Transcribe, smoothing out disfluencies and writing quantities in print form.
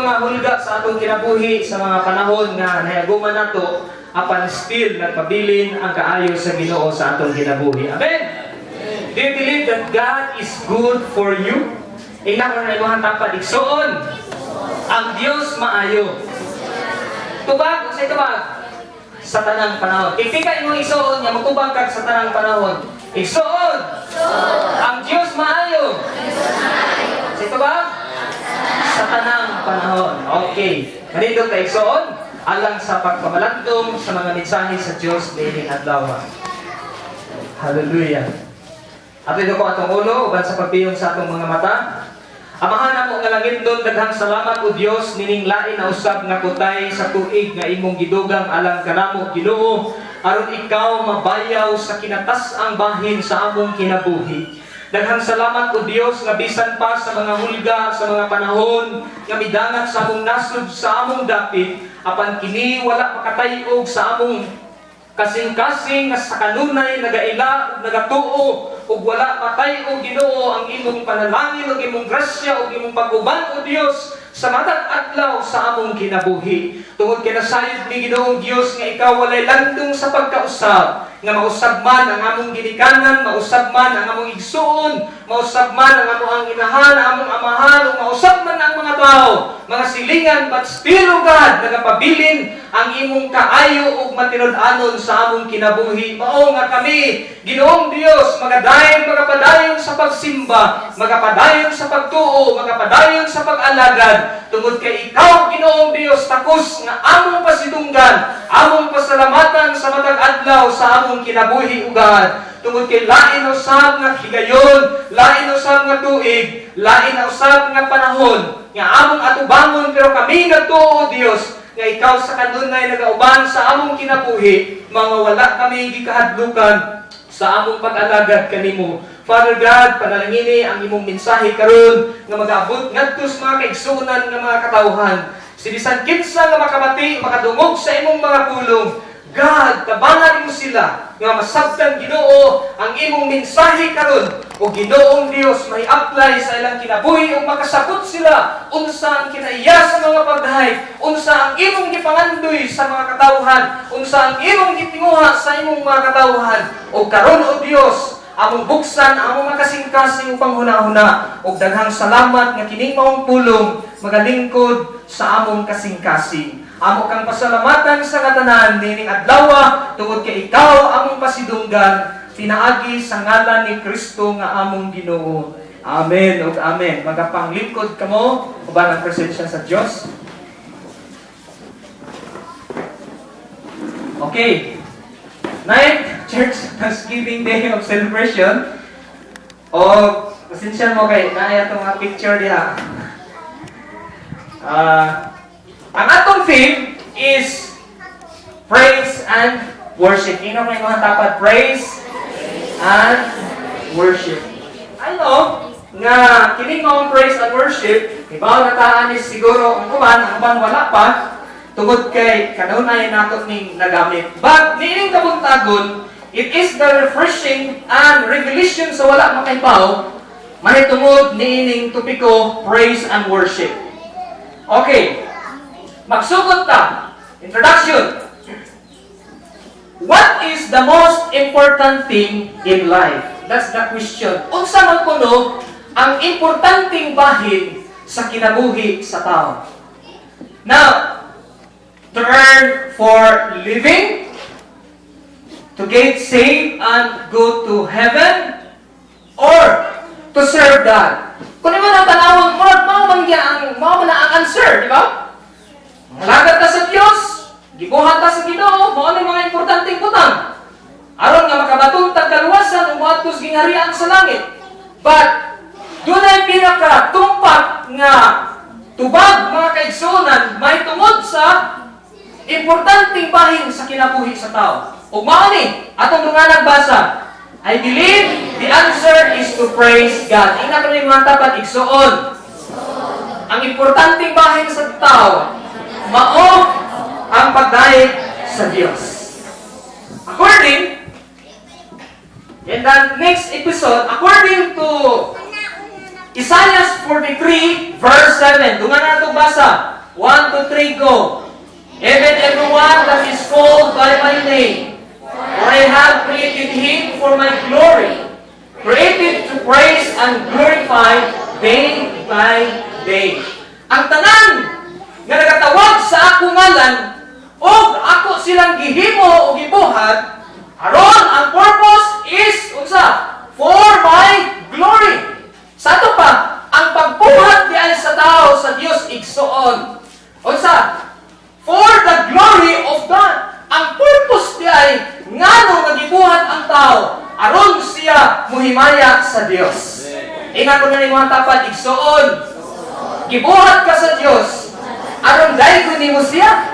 mga hulga sa atong kinabuhi sa mga panahon nga nahiaguman nato apan still nagpabilin ang kaayo sa Ginoo sa atong kinabuhi. Amen. Do you believe that God is good for you? Ina ko na imuhang tapad igsoon. Ang Dios maayo. Tubag sa tubag sa tanang panahon. Ipika imong igsoon nga magtubag kag sa tanang panahon. Igsoon. Ang Dios maayo. Sa tubag sa tanang panahon. Okay. Ganito ka igsoon alang sa pagpamalandong sa mga mensahe sa Dios niining adlaw. Hallelujah. At ito ko atong ulo uban sa pagpiyong sa atong mga mata. Amahan ako nga langit doon, daghang salamat o Dios nining lain na usab nga kutay sa tuig nga imong gidugang alang kanamo Ginoo aron ikaw mabayaw sa kinatas-ang bahin sa among kinabuhi. Daghang salamat o Dios nga bisan pa sa mga hulga sa mga panahon nga midangat sa among nasud sa among dapit apan kini wala makatayog sa among kasing-kasing nga sa kanunay nagaila ug nagatuo ug wala patay o Ginoo ang imong panalangin ug imong grasya ug imong pag-uban o Dios sa matag adlaw sa among kinabuhi. Tungod kay nasayod ni Ginoong Dios nga ikaw walay landong sa pagkausab, nga mausab man ang among ginikanan, mausab man ang among igsuon, mausab man ang among inahan, ang among amahan, ug mausab man ang mga tao, mga silingan, but still, O God, nagapabilin ang imong kaayo ug matinud-anon sa among kinabuhi. Mao nga kami, Ginoong Dios, magapadayon sa pagsimba, magapadayon sa pagtuo, magapadayon sa pag-alagad, tungod kay ikaw, Ginoong Dios, takos nga among pasidunggan, among pasalamatan sa matag adlaw sa among kinabuhi, ugad. Tungod kay lain usab nga higayon, lain usab nga tuig, lain usab nga panahon, nga among atubangon, pero kami nagtuo, Dios, nga ikaw sa kanunay nagauban sa among kinabuhi, mga wala kami gikahadlukan sa among pag-alagad kanimo. Father God, panalangini ang imong mensahe karon nga mag-abot ngadto sa mga kaigsunan nga mga katawhan. Sibisan kinsa nga makamati, makadungog sa imong mga pulong. God, tabangan mo sila nga masabtan Ginoo ang imong mensahe karon o Ginoong Dios may apply sa ilang kinabuhi o makasabot sila unsa ang kinaiya sa mga pagdahay, unsa ang imong gipangandoy sa mga katawhan, unsa ang imong gitinguha sa imong mga katawhan. O karon o Dios, among buksan among makasing-kasing upang huna-huna ug daghang salamat nga kining maong pulong magalingkod sa among kasing-kasing. Amo kang pasalamatan sa katanan nining adlaw tungod kay ikaw among pasidunggan pinaagi sa ngalan ni Kristo nga among Ginoo. Amen ug amen. Magapanglingkod kamo uban ang presensya sa Dios. Okay. Night Church Thanksgiving Day of Celebration. O pasensya mo kay naaya tong mga picture diha. Ang atong theme is praise and worship. Ino ko yung mga tapat, praise and worship. I know nga kining mong praise and worship, ibaw nataan is siguro ang kuman wala pa tungod kay kanunay nato ning nagamit. But nining kabuntagon, it is the refreshing and revelation sa wala makaibaw mahitungod niining topiko praise and worship. Okay. Magsugod ta. Introduction. What is the most important thing in life? That's the question. Unsa man kuno ang importanteng bahin sa kinabuhi sa tao? Now, to earn for living, to get saved and go to heaven, or to serve God. Kung naman ang tanawang mao man ang answer, di ba? Malagad ta sa Dios, gibuhat ta sa Ginoo, mao ni mga importanteng butang. Aron nga makabatong tagkaluwasan ug moadtos gingharian sa langit. But dunay pinaka-tumpak nga tubag mga kaigsunan may tungod sa importanteng bahin sa kinabuhi sa tao. Ug mao ni atong mga nagbasa. I believe the answer is to praise God. Ina ko ni mga tapat igsuon. Ang importanteng bahin sa tao mao ang pagdayeg sa Dios. According, in the next episode, according to Isaiah 43, verse 7, dungan na itong basa. 1, 2, 3, go. Even everyone that is called by my name, for I have created him for my glory, created to praise and glorify day by day. Ang tanan nga nagatawag sa akong ngalan, og ako silang gihimo o gibuhat, aron ang purpose is unsa? For my glory. Sa ato pa, ang pagbuhat diay sa tao sa Dios igsuon. Unsa? For the glory of God. Ang purpose diay ngano nga gibuhat ang tao aron siya muhimaya sa Dios. Ingat ko na ni mga tapat igsuon. Gibuhat ka sa Dios aron daygon nimo siya